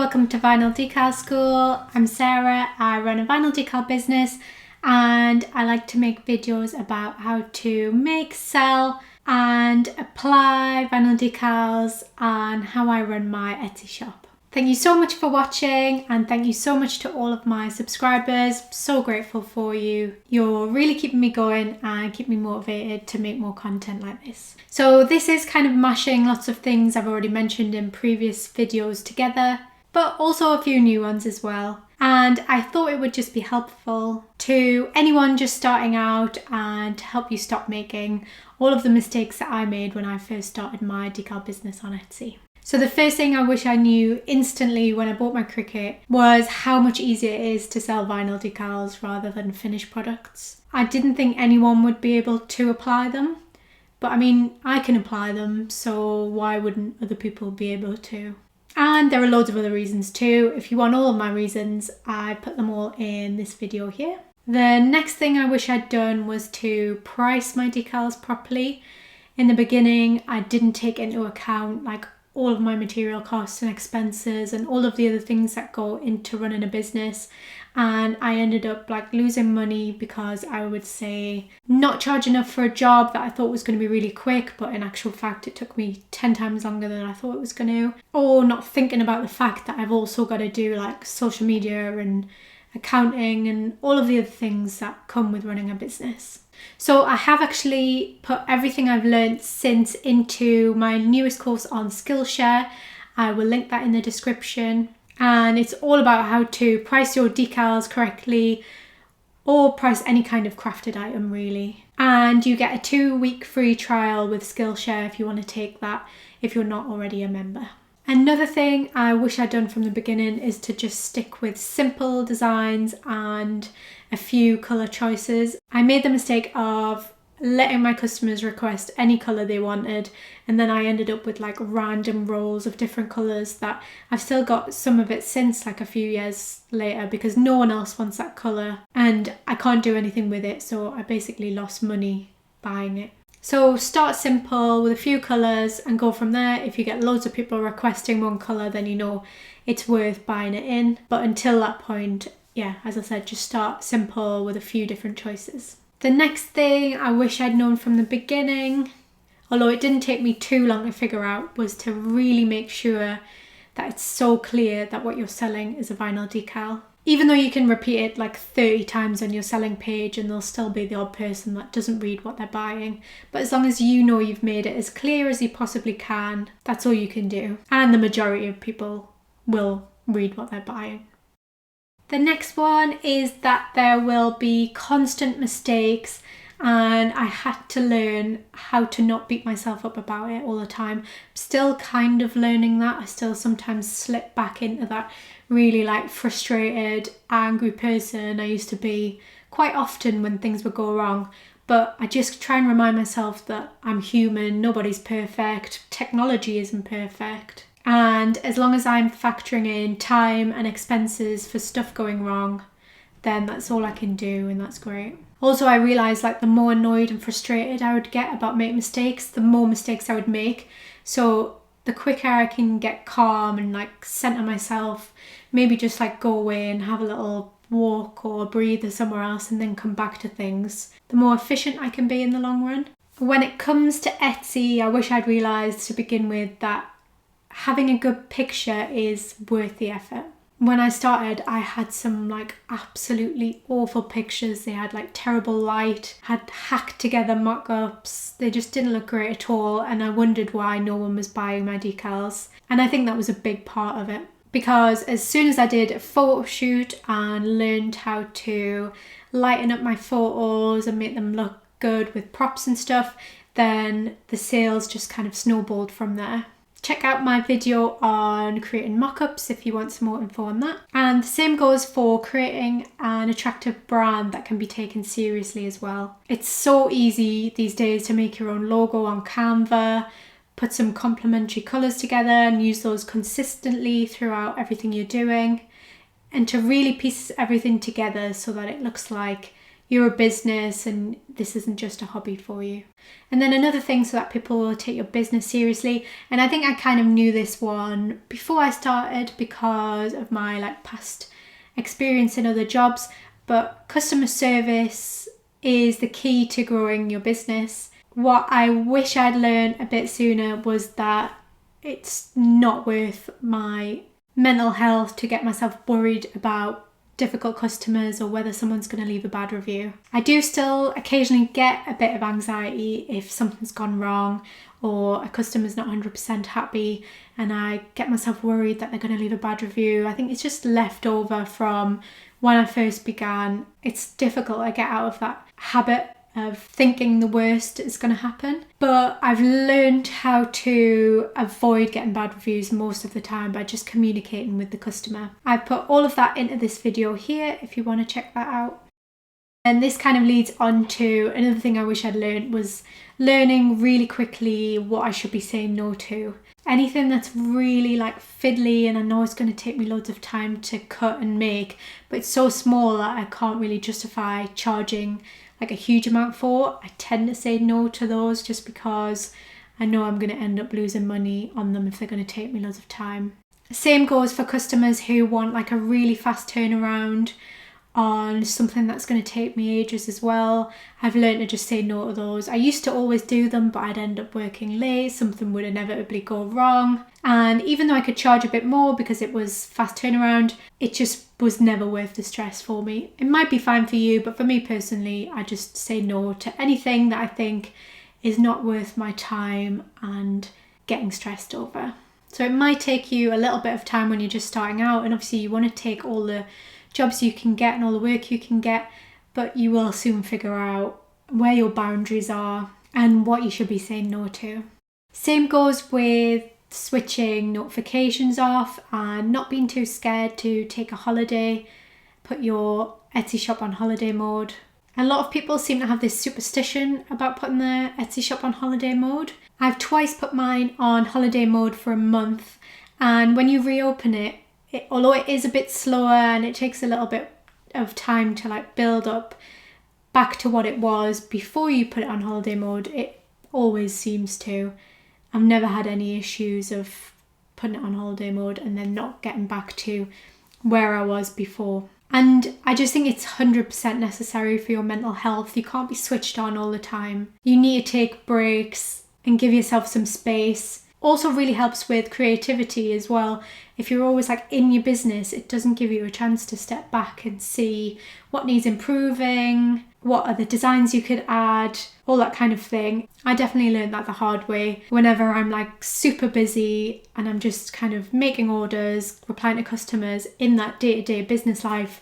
welcome to Vinyl Decal School. I'm Sarah, I run a vinyl decal business and I like to make videos about how to make, sell and apply vinyl decals and how I run my Etsy shop. Thank you so much for watching and thank you so much to all of my subscribers. So grateful for you. You're really keeping me going and keep me motivated to make more content like this. So this is kind of mashing lots of things I've already mentioned in previous videos together, but also a few new ones as well. And I thought it would just be helpful to anyone just starting out and to help you stop making all of the mistakes that I made when I first started my decal business on Etsy. So the first thing I wish I knew instantly when I bought my Cricut was how much easier it is to sell vinyl decals rather than finished products. I didn't think anyone would be able to apply them, but I mean, I can apply them, so why wouldn't other people be able to? And there are loads of other reasons too. If you want all of my reasons, I put them all in this video here. The next thing I wish I'd done was to price my decals properly. In the beginning, I didn't take into account like all of my material costs and expenses and all of the other things that go into running a business, and I ended up like losing money because I would say not charge enough for a job that I thought was going to be really quick, but in actual fact it took me 10 times longer than I thought it was going to, or not thinking about the fact that I've also got to do like social media and accounting and all of the other things that come with running a business. So I have actually put everything I've learned since into my newest course on Skillshare. I will link that in the description, and it's all about how to price your decals correctly or price any kind of crafted item really. And you get a 2-week free trial with Skillshare if you want to take that if you're not already a member. Another thing I wish I'd done from the beginning is to just stick with simple designs and a few colour choices. I made the mistake of letting my customers request any colour they wanted, and then I ended up with like random rolls of different colours that I've still got some of it since, like a few years later, because no one else wants that colour and I can't do anything with it, so I basically lost money buying it. So start simple with a few colours and go from there. If you get loads of people requesting one colour, then you know it's worth buying it in. But until that point, yeah, as I said, just start simple with a few different choices. The next thing I wish I'd known from the beginning, although it didn't take me too long to figure out, was to really make sure that it's so clear that what you're selling is a vinyl decal. Even though you can repeat it like 30 times on your selling page and there'll still be the odd person that doesn't read what they're buying. But as long as you know you've made it as clear as you possibly can, that's all you can do. And the majority of people will read what they're buying. The next one is that there will be constant mistakes, and I had to learn how to not beat myself up about it all the time. I'm still kind of learning that. I still sometimes slip back into that really like frustrated, angry person I used to be quite often when things would go wrong. But I just try and remind myself that I'm human, nobody's perfect, technology isn't perfect. And as long as I'm factoring in time and expenses for stuff going wrong, then that's all I can do, and that's great. Also, I realised like the more annoyed and frustrated I would get about making mistakes, the more mistakes I would make. So the quicker I can get calm and like centre myself, maybe just like go away and have a little walk or breathe somewhere else and then come back to things, the more efficient I can be in the long run. When it comes to Etsy, I wish I'd realised to begin with that having a good picture is worth the effort. When I started, I had some like absolutely awful pictures. They had like terrible light, had hacked together mock-ups. They just didn't look great at all, and I wondered why no one was buying my decals. And I think that was a big part of it, because as soon as I did a photo shoot and learned how to lighten up my photos and make them look good with props and stuff, then the sales just kind of snowballed from there. Check out my video on creating mock-ups if you want some more info on that. And the same goes for creating an attractive brand that can be taken seriously as well. It's so easy these days to make your own logo on Canva, put some complementary colours together and use those consistently throughout everything you're doing, and to really piece everything together so that it looks like you're a business and this isn't just a hobby for you. And then another thing, so that people will take your business seriously, and I think I kind of knew this one before I started because of my past experience in other jobs, but customer service is the key to growing your business. What I wish I'd learned a bit sooner was that it's not worth my mental health to get myself worried about difficult customers or whether someone's going to leave a bad review. I do still occasionally get a bit of anxiety if something's gone wrong or a customer's not 100% happy and I get myself worried that they're going to leave a bad review. I think it's just left over from when I first began. It's difficult to get out of that habit of thinking the worst is going to happen. But I've learned how to avoid getting bad reviews most of the time by just communicating with the customer. I've put all of that into this video here if you want to check that out. And this kind of leads on to another thing I wish I'd learned, was learning really quickly what I should be saying no to. Anything that's really fiddly and I know it's going to take me loads of time to cut and make, but it's so small that I can't really justify charging a huge amount for. I tend to say no to those just because I know I'm going to end up losing money on them if they're going to take me loads of time. Same goes for customers who want a really fast turnaround on something that's going to take me ages as well. I've learned to just say no to those. I used to always do them, but I'd end up working late, something would inevitably go wrong, and even though I could charge a bit more because it was fast turnaround, it just was never worth the stress for me. It might be fine for you, but for me personally, I just say no to anything that I think is not worth my time and getting stressed over. So it might take you a little bit of time when you're just starting out, and obviously you want to take all the jobs you can get and all the work you can get, but you will soon figure out where your boundaries are and what you should be saying no to. Same goes with switching notifications off and not being too scared to take a holiday. Put your Etsy shop on holiday mode. A lot of people seem to have this superstition about putting their Etsy shop on holiday mode. I've twice put mine on holiday mode for a month, and when you reopen it, although it is a bit slower and it takes a little bit of time to build up back to what it was before you put it on holiday mode, it always seems to. I've never had any issues of putting it on holiday mode and then not getting back to where I was before. And I just think it's 100% necessary for your mental health. You can't be switched on all the time. You need to take breaks and give yourself some space. Also really helps with creativity as well. If you're always in your business, it doesn't give you a chance to step back and see what needs improving, what other designs you could add, all that kind of thing. I definitely learned that the hard way. Whenever I'm super busy and I'm just kind of making orders, replying to customers in that day-to-day business life,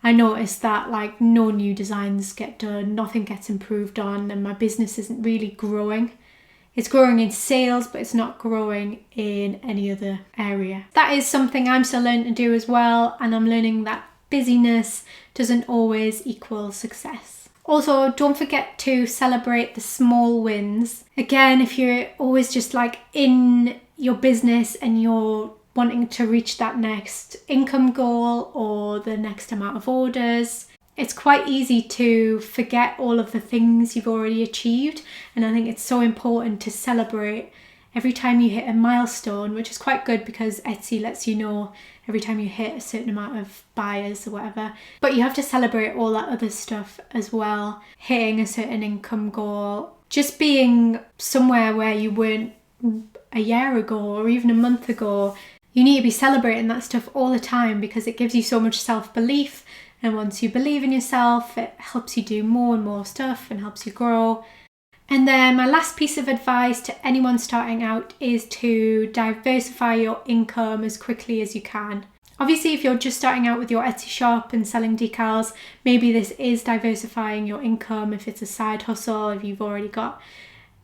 I noticed that no new designs get done, nothing gets improved on, and my business isn't really growing. It's growing in sales, but it's not growing in any other area. That is something I'm still learning to do as well, and I'm learning that busyness doesn't always equal success. Also, don't forget to celebrate the small wins. Again, if you're always just in your business and you're wanting to reach that next income goal or the next amount of orders, it's quite easy to forget all of the things you've already achieved, and I think it's so important to celebrate every time you hit a milestone, which is quite good because Etsy lets you know every time you hit a certain amount of buyers or whatever. But you have to celebrate all that other stuff as well, hitting a certain income goal, just being somewhere where you weren't a year ago or even a month ago. You need to be celebrating that stuff all the time because it gives you so much self-belief. And once you believe in yourself, it helps you do more and more stuff and helps you grow. And then my last piece of advice to anyone starting out is to diversify your income as quickly as you can. Obviously, if you're just starting out with your Etsy shop and selling decals, maybe this is diversifying your income if it's a side hustle, if you've already got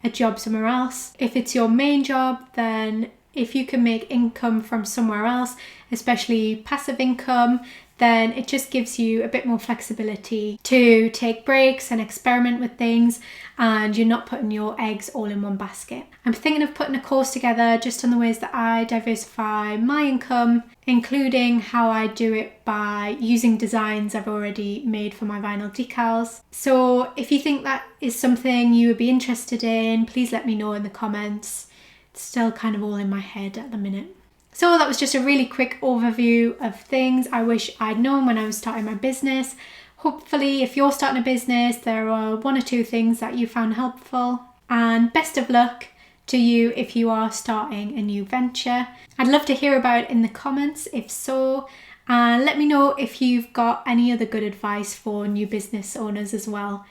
a job somewhere else. If it's your main job, then if you can make income from somewhere else, especially passive income, then it just gives you a bit more flexibility to take breaks and experiment with things, and you're not putting your eggs all in one basket. I'm thinking of putting a course together just on the ways that I diversify my income, including how I do it by using designs I've already made for my vinyl decals. So if you think that is something you would be interested in, please let me know in the comments. It's still kind of all in my head at the minute. So that was just a really quick overview of things I wish I'd known when I was starting my business. Hopefully, if you're starting a business, there are 1 or 2 things that you found helpful. And best of luck to you if you are starting a new venture. I'd love to hear about it in the comments if so. And let me know if you've got any other good advice for new business owners as well.